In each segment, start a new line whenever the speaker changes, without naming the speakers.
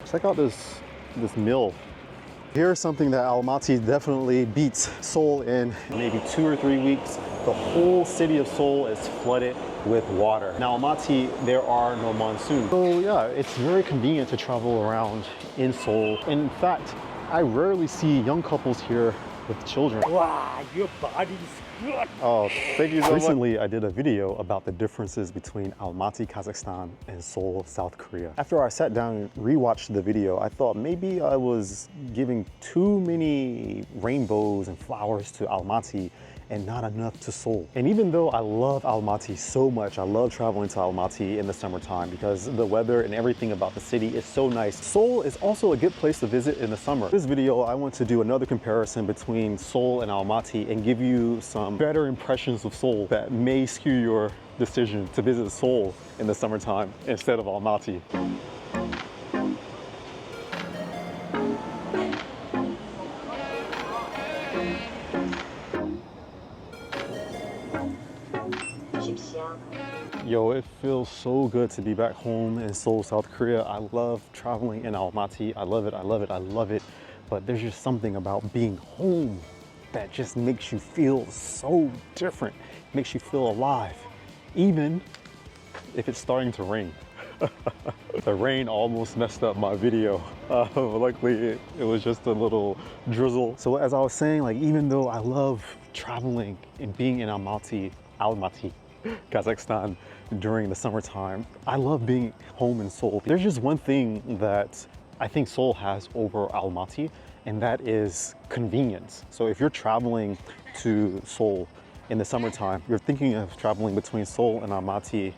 Check out this mill. Here's something that Almaty definitely beats Seoul in maybe 2 or 3 weeks. The whole city of Seoul is flooded with water. Now Almaty, there are no monsoons. So yeah, it's very convenient to travel around in Seoul. In fact, I rarely see young couples here with children.
Wow, your body's good.
Oh, thank you so much. Recently, I did a video about the differences between Almaty, Kazakhstan and Seoul, South Korea. After I sat down and rewatched the video, I thought maybe I was giving too many rainbows and flowers to Almaty and not enough to Seoul. And even though I love Almaty so much, I love traveling to Almaty in the summertime because the weather and everything about the city is so nice. Seoul is also a good place to visit in the summer. This video, I want to do another comparison between Seoul and Almaty and give you some better impressions of Seoul that may skew your decision to visit Seoul in the summertime instead of Almaty. Yo, it feels so good to be back home in Seoul, South Korea. I love traveling in Almaty. I love it, I love it, I love it. But there's just something about being home that just makes you feel so different, makes you feel alive, even if it's starting to rain. The rain almost messed up my video. Luckily, it was just a little drizzle. So as I was saying, like, even though I love traveling and being in Almaty, Kazakhstan during the summertime, I love being home in Seoul. There's just one thing that I think Seoul has over Almaty, and that is convenience. So if you're traveling to Seoul in the summertime, you're thinking of traveling between Seoul and Almaty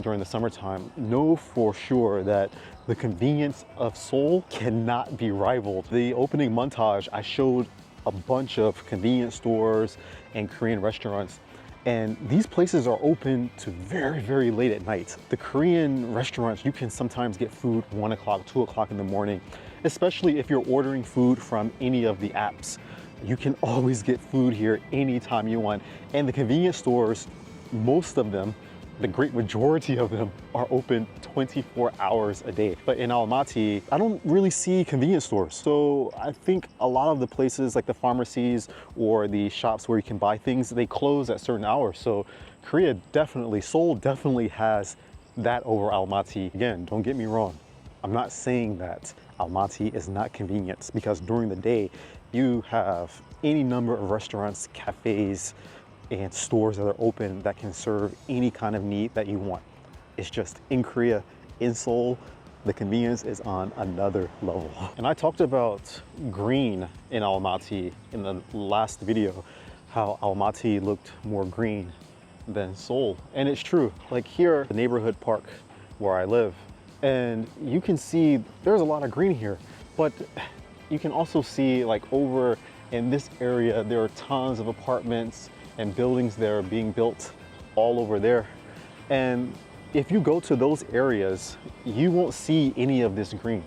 during the summertime, know for sure that the convenience of Seoul cannot be rivaled. The opening montage, I showed a bunch of convenience stores and Korean restaurants. And these places are open to very, very late at night. The Korean restaurants, you can sometimes get food 1 o'clock, 2 o'clock in the morning, especially if you're ordering food from any of the apps. You can always get food here anytime you want. And the convenience stores, most of them, the great majority of them are open 24 hours a day. But in Almaty, I don't really see convenience stores. So I think a lot of the places like the pharmacies or the shops where you can buy things, they close at certain hours. So Korea definitely, Seoul definitely has that over Almaty. Again, don't get me wrong. I'm not saying that Almaty is not convenient, because during the day, you have any number of restaurants, cafes, and stores that are open that can serve any kind of need that you want. It's just in Korea, in Seoul, the convenience is on another level. And I talked about green in Almaty in the last video, how Almaty looked more green than Seoul. And it's true. Like here, the neighborhood park where I live, and you can see there's a lot of green here, but you can also see like over in this area, there are tons of apartments and buildings that are being built all over there. And if you go to those areas, you won't see any of this green.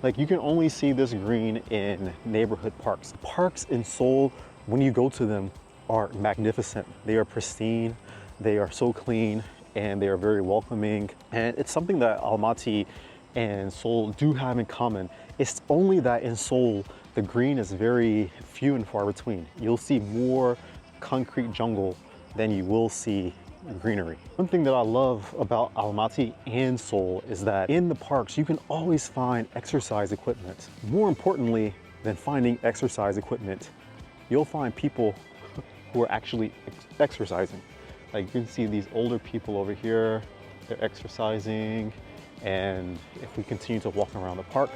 Like you can only see this green in neighborhood parks. Parks in Seoul, when you go to them, are magnificent. They are pristine, they are so clean, and they are very welcoming. And it's something that Almaty and Seoul do have in common. It's only that in Seoul, the green is very few and far between. You'll see more concrete jungle than you will see greenery. One thing that I love about Almaty and Seoul is that in the parks, you can always find exercise equipment. More importantly than finding exercise equipment, you'll find people who are actually exercising. Like you can see these older people over here, they're exercising. And if we continue to walk around the park,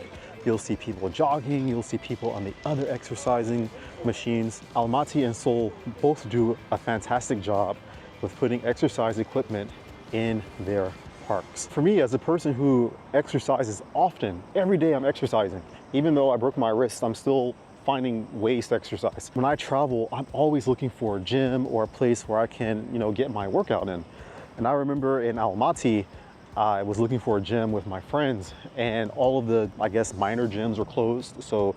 you'll see people jogging, you'll see people on the other exercising machines. Almaty and Seoul both do a fantastic job with putting exercise equipment in their parks. For me, as a person who exercises often, every day I'm exercising. Even though I broke my wrist, I'm still finding ways to exercise. When I travel, I'm always looking for a gym or a place where I can, get my workout in. And I remember in Almaty, I was looking for a gym with my friends, and all of the, I guess, minor gyms were closed. So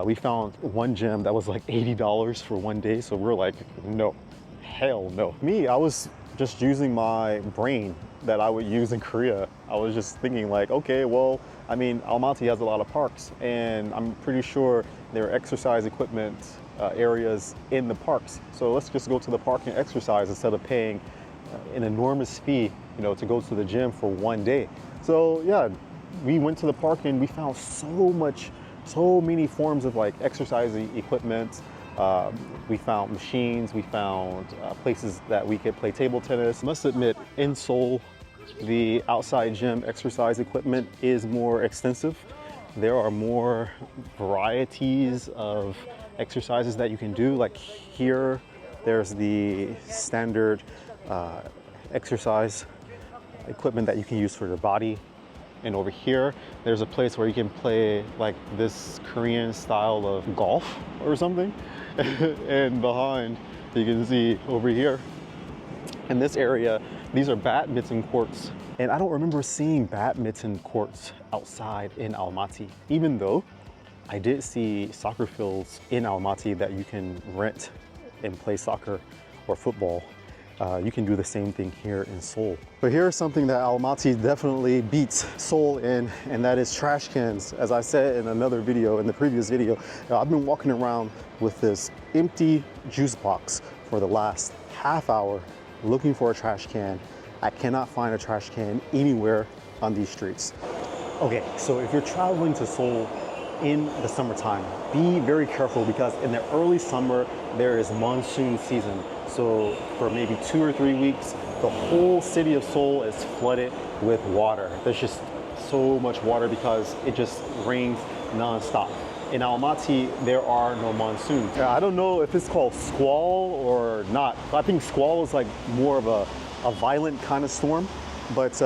we found one gym that was like $80 for one day. So we're like, no, hell no. Me, I was just using my brain that I would use in Korea. I was just thinking like, okay, well, I mean, Almaty has a lot of parks, and I'm pretty sure there are exercise equipment areas in the parks. So let's just go to the park and exercise instead of paying an enormous fee, you know, to go to the gym for one day. So yeah, we went to the park and we found so many forms of like exercise equipment. We found machines, we found places that we could play table tennis. I must admit, in Seoul, the outside gym exercise equipment is more extensive. There are more varieties of exercises that you can do. Like here, there's the standard exercise equipment that you can use for your body. And over here, there's a place where you can play like this Korean style of golf or something. And behind, you can see over here, in this area, these are badminton courts. And I don't remember seeing badminton courts outside in Almaty, even though I did see soccer fields in Almaty that you can rent and play soccer or football. You can do the same thing here in Seoul. But here's something that Almaty definitely beats Seoul in, and that is trash cans. As I said in another video, in the previous video, I've been walking around with this empty juice box for the last half hour looking for a trash can. I cannot find a trash can anywhere on these streets. Okay, so if you're traveling to Seoul in the summertime, be very careful because in the early summer, there is monsoon season. So for maybe 2 or 3 weeks, the whole city of Seoul is flooded with water. There's just so much water because it just rains nonstop. In Almaty, there are no monsoons. I don't know if it's called squall or not. I think squall is like more of a violent kind of storm, but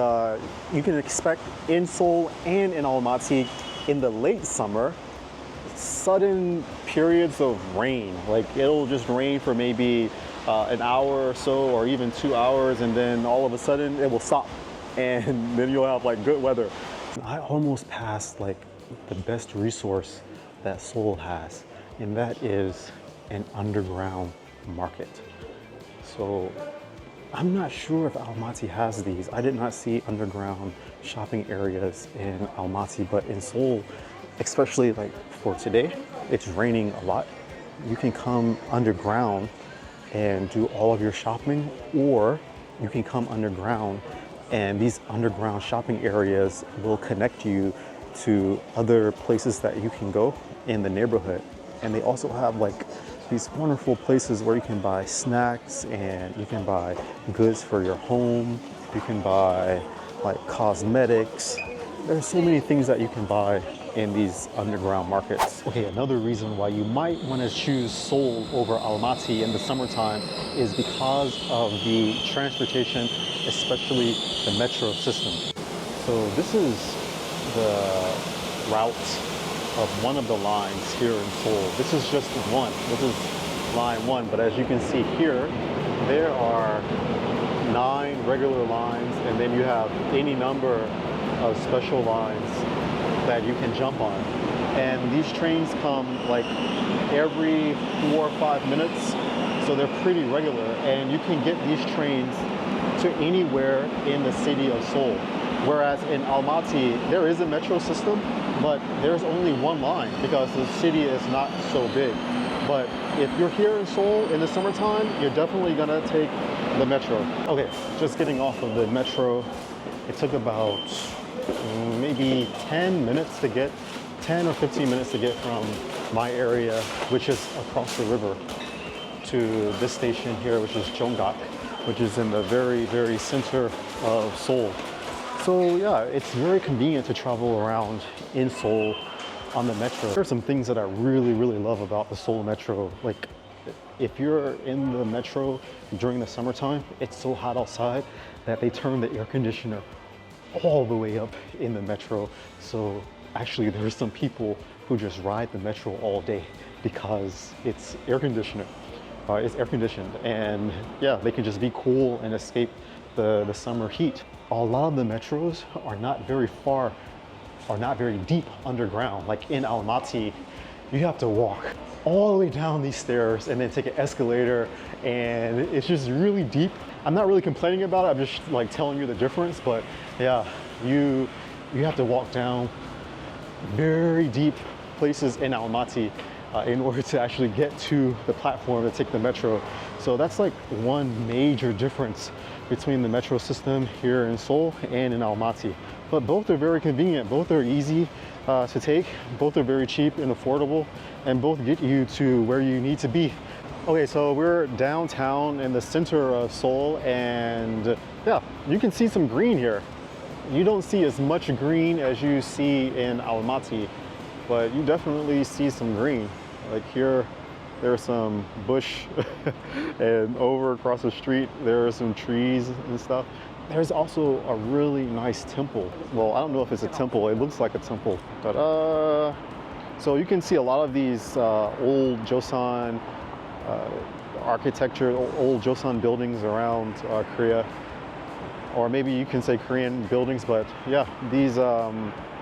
you can expect in Seoul and in Almaty in the late summer, sudden periods of rain. Like it'll just rain for maybe an hour or so, or even 2 hours, and then all of a sudden it will stop, and then you'll have like good weather. I almost passed like the best resource that Seoul has, and that is an underground market. So I'm not sure if Almaty has these. I did not see underground shopping areas in Almaty, but in Seoul, especially like for today, it's raining a lot. You can come underground and do all of your shopping, or you can come underground and these underground shopping areas will connect you to other places that you can go in the neighborhood. And they also have like these wonderful places where you can buy snacks and you can buy goods for your home. You can buy like cosmetics. There's so many things that you can buy in these underground markets. Okay, another reason why you might want to choose Seoul over Almaty in the summertime is because of the transportation, especially the metro system. So this is the route of one of the lines here in Seoul. This is just one. This is line 1, but as you can see here, there are 9 regular lines, and then you have any number of special lines that you can jump on. And these trains come like every 4 or 5 minutes, so they're pretty regular, and you can get these trains to anywhere in the city of Seoul. Whereas in Almaty, there is a metro system, but there's only one line because the city is not so big. But if you're here in Seoul in the summertime, you're definitely gonna take the metro. Okay, just getting off of the metro, it took about maybe 10 minutes to get, 10 or 15 minutes to get from my area, which is across the river, to this station here, which is Jonggak, which is in the very, very center of Seoul. So yeah, it's very convenient to travel around in Seoul on the metro. There are some things that I really, really love about the Seoul metro. Like if you're in the metro during the summertime, it's so hot outside that they turn the air conditioner all the way up in the metro. So actually there's some people who just ride the metro all day because it's air conditioner. It's air conditioned, and yeah, they can just be cool and escape the summer heat. A lot of the metros are not very far, are not very deep underground. Like in Almaty, you have to walk all the way down these stairs and then take an escalator, and it's just really deep. I'm not really complaining about it, I'm just like telling you the difference, but yeah, you have to walk down very deep places in Almaty in order to actually get to the platform to take the metro. So that's like one major difference between the metro system here in Seoul and in Almaty. But both are very convenient, both are easy to take, both are very cheap and affordable, and both get you to where you need to be. Okay, so we're downtown in the center of Seoul, and yeah, you can see some green here. You don't see as much green as you see in Almaty, but you definitely see some green. Like here, there's some bush, and over across the street, there are some trees and stuff. There's also a really nice temple. Well, I don't know if it's a temple, it looks like a temple. But, so you can see a lot of these old Joseon architecture, old Joseon buildings around Korea. Or maybe you can say Korean buildings, but yeah, these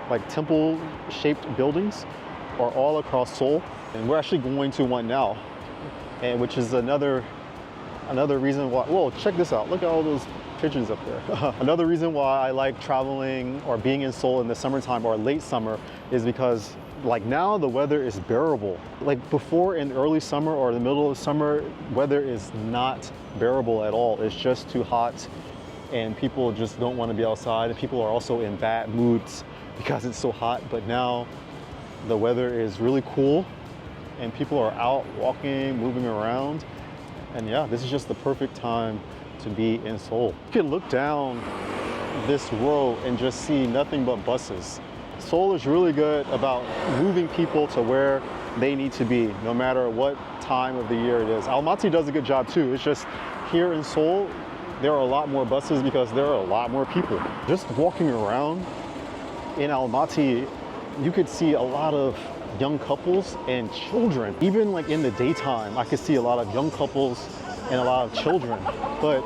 like temple-shaped buildings are all across Seoul. And we're actually going to one now, and which is another reason why. Whoa, check this out! Look at all those pigeons up there. Another reason why I like traveling or being in Seoul in the summertime or late summer is because like now the weather is bearable. Like before in early summer or the middle of summer, weather is not bearable at all. It's just too hot, and people just don't want to be outside. And people are also in bad moods because it's so hot. But now the weather is really cool, and people are out walking, moving around. And yeah, this is just the perfect time to be in Seoul. You can look down this row and just see nothing but buses. Seoul is really good about moving people to where they need to be, no matter what time of the year it is. Almaty does a good job too. It's just here in Seoul, there are a lot more buses because there are a lot more people. Just walking around in Almaty, you could see a lot of young couples and children. Even like in the daytime, I could see a lot of young couples and a lot of children. But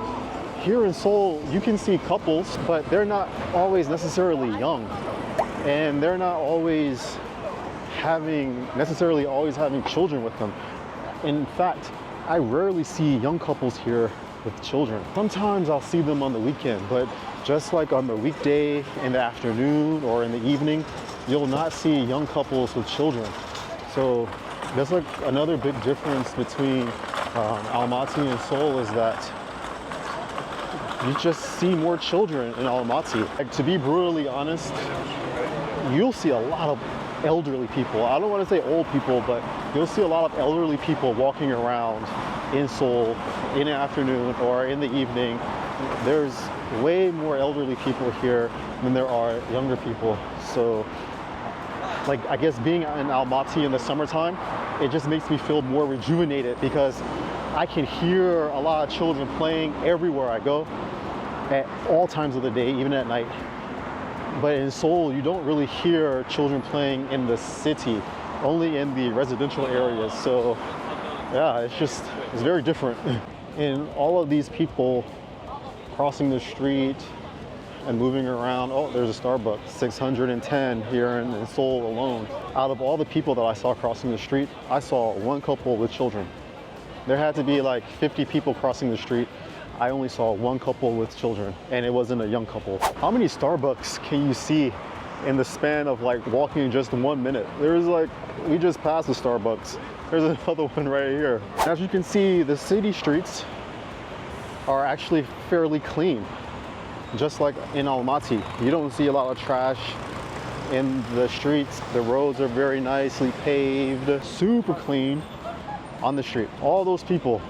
here in Seoul, you can see couples, but they're not always necessarily young. And they're not always necessarily having children with them. In fact, I rarely see young couples here with children. Sometimes I'll see them on the weekend, but just like on the weekday in the afternoon or in the evening, you'll not see young couples with children. So that's like another big difference between Almaty and Seoul is that you just see more children in Almaty. Like, to be brutally honest, you'll see a lot of elderly people. I don't want to say old people, but you'll see a lot of elderly people walking around in Seoul in the afternoon or in the evening. There's way more elderly people here than there are younger people. So like, I guess being in Almaty in the summertime, it just makes me feel more rejuvenated because I can hear a lot of children playing everywhere I go at all times of the day, even at night. But in Seoul, you don't really hear children playing in the city, only in the residential areas. So yeah, it's very different. And all of these people crossing the street and moving around. Oh, there's a Starbucks, 610 here in Seoul alone. Out of all the people that I saw crossing the street, I saw one couple with children. There had to be like 50 people crossing the street. I only saw one couple with children, and it wasn't a young couple. How many Starbucks can you see in the span of like walking just 1 minute? There's like, we just passed the Starbucks. There's another one right here. As you can see, the city streets are actually fairly clean. Just like in Almaty, you don't see a lot of trash in the streets. The roads are very nicely paved, super clean on the street. All those people,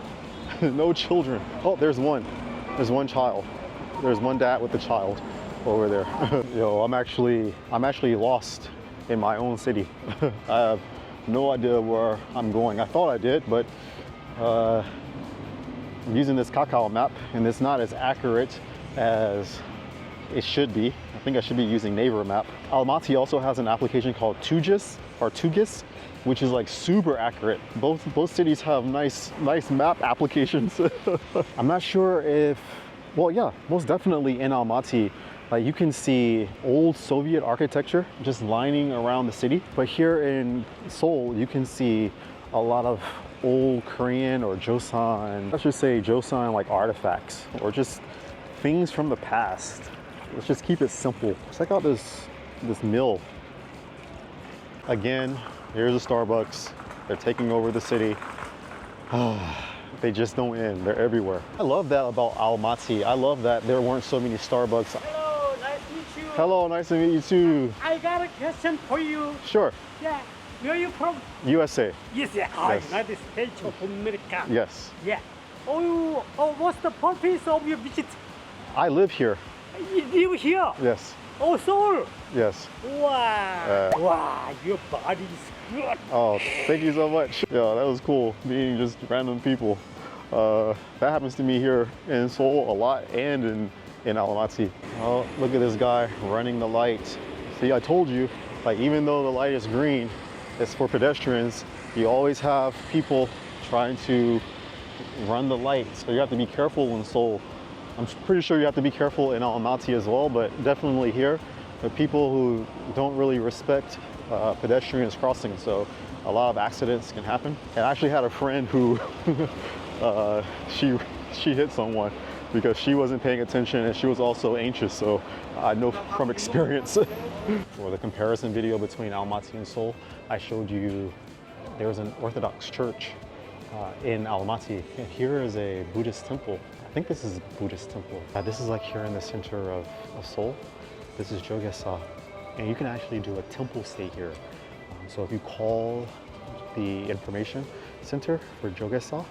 no children. Oh, there's one child. There's one dad with a child over there. Yo, I'm actually lost in my own city. I have no idea where I'm going. I thought I did, but I'm using this Kakao map, and it's not as accurate as it should be. I think I should be using Naver map. Almaty also has an application called Tugis, which is like super accurate. Both cities have nice map applications. I'm not sure if, well, yeah, most definitely in Almaty, like you can see old Soviet architecture just lining around the city. But here in Seoul, you can see a lot of old Korean or Joseon, let's just say Joseon like artifacts or just things from the past. Let's just keep it simple. Check out this mill. Again, here's a Starbucks. They're taking over the city. They just don't end. They're everywhere. I love that about Almaty. I love that there weren't so many Starbucks.
Hello, nice to meet you.
Hello, nice to meet you too.
I got a question for you.
Sure.
Yeah. Where are you from?
USA.
Yes, yeah.
Yes.
United States of America.
Yes.
Yeah. Oh, what's the purpose of your visit?
I live here.
You live here?
Yes.
Oh, Seoul.
Yes.
Wow. Wow, your body is good.
Oh, thank you so much. Yeah, that was cool, meeting just random people. That happens to me here in Seoul a lot and in Almaty. Oh, look at this guy running the light. See, I told you, like even though the light is green, it's for pedestrians, you always have people trying to run the light. So you have to be careful in Seoul. I'm pretty sure you have to be careful in Almaty as well, but definitely here, the people who don't really respect pedestrians crossing, so a lot of accidents can happen. And I actually had a friend who she hit someone because she wasn't paying attention and she was also anxious, so I know from experience. For the comparison video between Almaty and Seoul, I showed you there's an Orthodox church in Almaty, and here is a Buddhist temple. I think this is a Buddhist temple. This is like here in the center of Seoul. This is Jogesa, and you can actually do a temple stay here. So if you call the information center for Jogesa,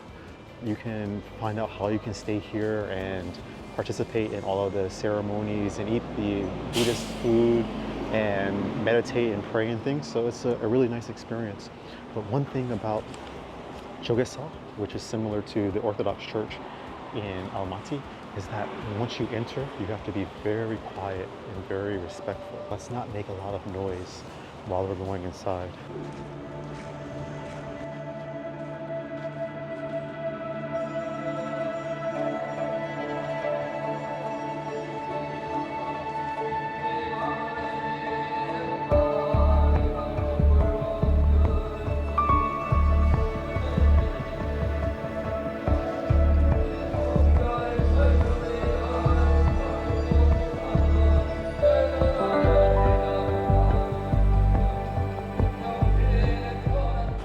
you can find out how you can stay here and participate in all of the ceremonies and eat the Buddhist food and meditate and pray and things. So it's a really nice experience. But one thing about Jogesa, which is similar to the Orthodox Church in Almaty, is that once you enter, you have to be very quiet and very respectful. Let's not make a lot of noise while we're going inside.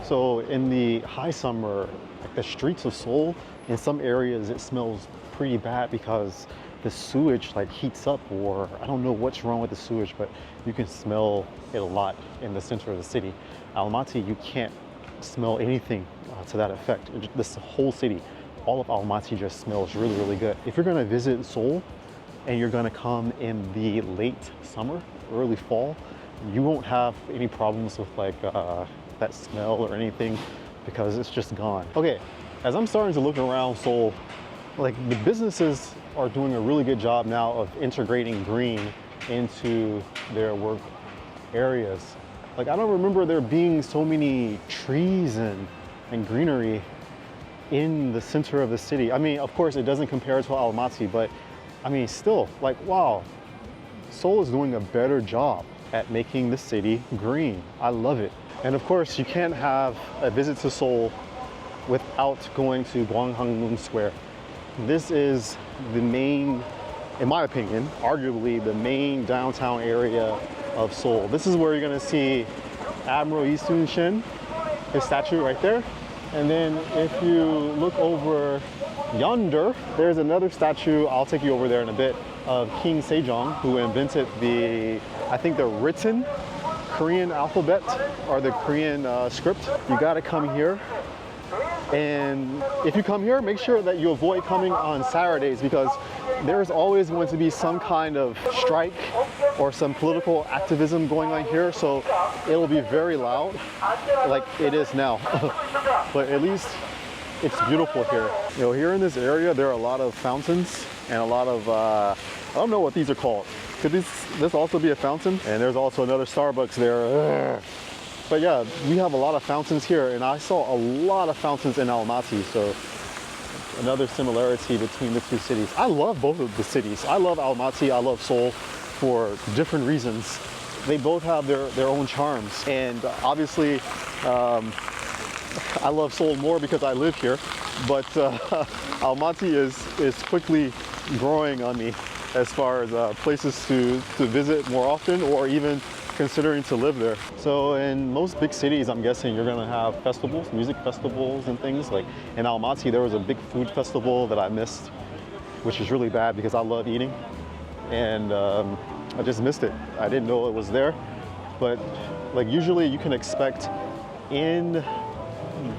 So in the high summer, like the streets of Seoul, in some areas it smells pretty bad because the sewage like heats up, or I don't know what's wrong with the sewage, but you can smell it a lot in the center of the city. Almaty, you can't smell anything to that effect. This whole city, all of Almaty just smells really, really good. If you're gonna visit Seoul and you're gonna come in the late summer, early fall, you won't have any problems with like that smell or anything because it's just gone. Okay, as I'm starting to look around Seoul, like the businesses are doing a really good job now of integrating green into their work areas. Like I don't remember there being so many trees and greenery in the center of the city. I mean, of course it doesn't compare to Almaty, but I mean still, like wow, Seoul is doing a better job at making the city green. I love it. And of course, you can't have a visit to Seoul without going to Gwanghwamun Square. This is the main, in my opinion, arguably the main downtown area of Seoul. This is where you're gonna see Admiral Lee Soon-shin, his statue right there. And then if you look over yonder, there's another statue, I'll take you over there in a bit, of King Sejong, who invented I think the written Korean alphabet or the Korean script. You gotta come here. And if you come here, make sure that you avoid coming on Saturdays because there's always going to be some kind of strike or some political activism going on here. So it'll be very loud like it is now. But at least it's beautiful here. You know, here in this area, there are a lot of fountains and a lot of, I don't know what these are called. Could this also be a fountain? And there's also another Starbucks there. But yeah, we have a lot of fountains here, and I saw a lot of fountains in Almaty, so another similarity between the two cities. I love both of the cities. I love Almaty, I love Seoul for different reasons. They both have their own charms, and obviously I love Seoul more because I live here, but Almaty is quickly growing on me as far as places to visit more often, or even considering to live there. So in most big cities, I'm guessing you're gonna have festivals, music festivals and things. Like in Almaty, there was a big food festival that I missed, which is really bad because I love eating. And I just missed it. I didn't know it was there. But like usually you can expect in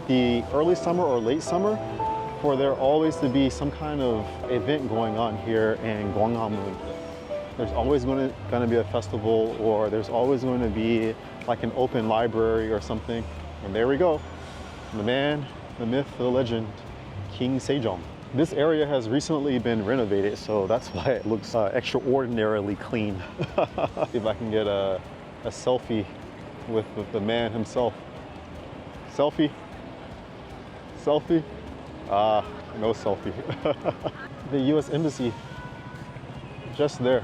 the early summer or late summer for there always to be some kind of event going on here in Gwanghwamun. There's always going to be a festival, or there's always going to be like an open library or something. And there we go. The man, the myth, the legend, King Sejong. This area has recently been renovated, so that's why it looks extraordinarily clean. If I can get a selfie with the man himself. Selfie. Selfie. No selfie. The US Embassy, just there.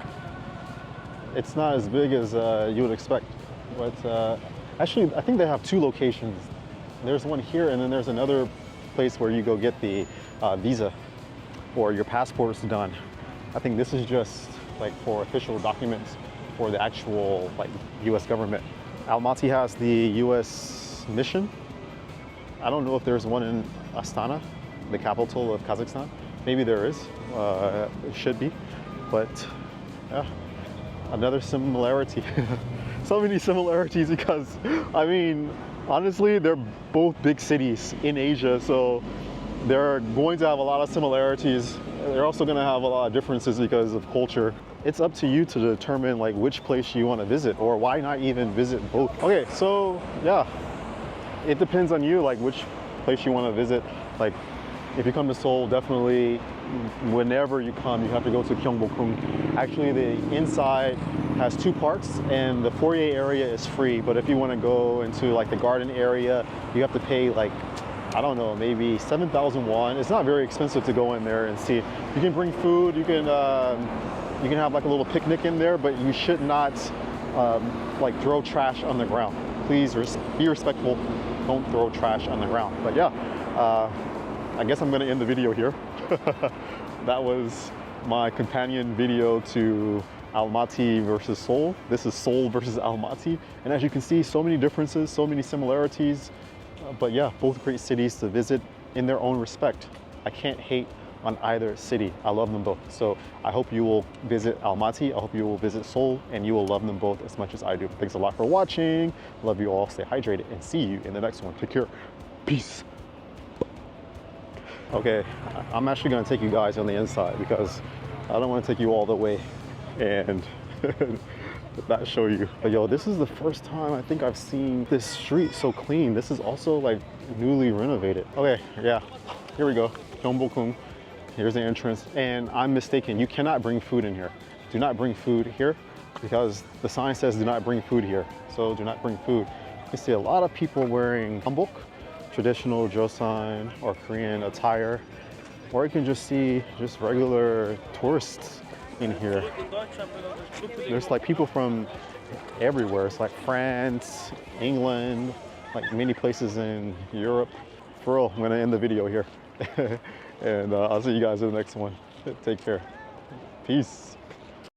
It's not as big as you would expect, but actually I think they have two locations. There's one here, and then there's another place where you go get the visa or your passport's done. I think this is just like for official documents for the actual like US government. Almaty has the US mission. I don't know if there's one in Astana, the capital of Kazakhstan. Maybe there is, it should be, but yeah, another similarity. So many similarities because, I mean, honestly, they're both big cities in Asia, so they're going to have a lot of similarities. They're also going to have a lot of differences because of culture. It's up to you to determine like which place you want to visit, or why not even visit both. Okay, so yeah, it depends on you, like which place you want to visit. Like if you come to Seoul, definitely whenever you come, you have to go to Gyeongbokgung. Actually, the inside has two parts, and the foyer area is free. But if you want to go into like the garden area, you have to pay like, I don't know, maybe 7,000 won. It's not very expensive to go in there and see. You can bring food. You can have like a little picnic in there, but you should not like throw trash on the ground. Please be respectful. Don't throw trash on the ground. But yeah, I guess I'm going to end the video here. That was my companion video to Almaty versus Seoul. This is Seoul versus Almaty. And as you can see, so many differences, so many similarities. But yeah, both great cities to visit in their own respect. I can't hate on either city. I love them both. So I hope you will visit Almaty. I hope you will visit Seoul, and you will love them both as much as I do. Thanks a lot for watching. Love you all. Stay hydrated, and see you in the next one. Take care. Peace. Okay, I'm actually gonna take you guys on the inside because I don't want to take you all the way and not show you. But yo, this is the first time I think I've seen this street so clean. This is also like newly renovated. Okay, yeah, here we go. Gyeongbokgung. Here's the entrance, and I'm mistaken. You cannot bring food in here. Do not bring food here because the sign says do not bring food here. So do not bring food. You can see a lot of people wearing hanbok, traditional Joseon or Korean attire, or you can just see just regular tourists in here. There's like people from everywhere. It's like France, England, like many places in Europe. For real, I'm gonna end the video here. And I'll see you guys in the next one. Take care. Peace.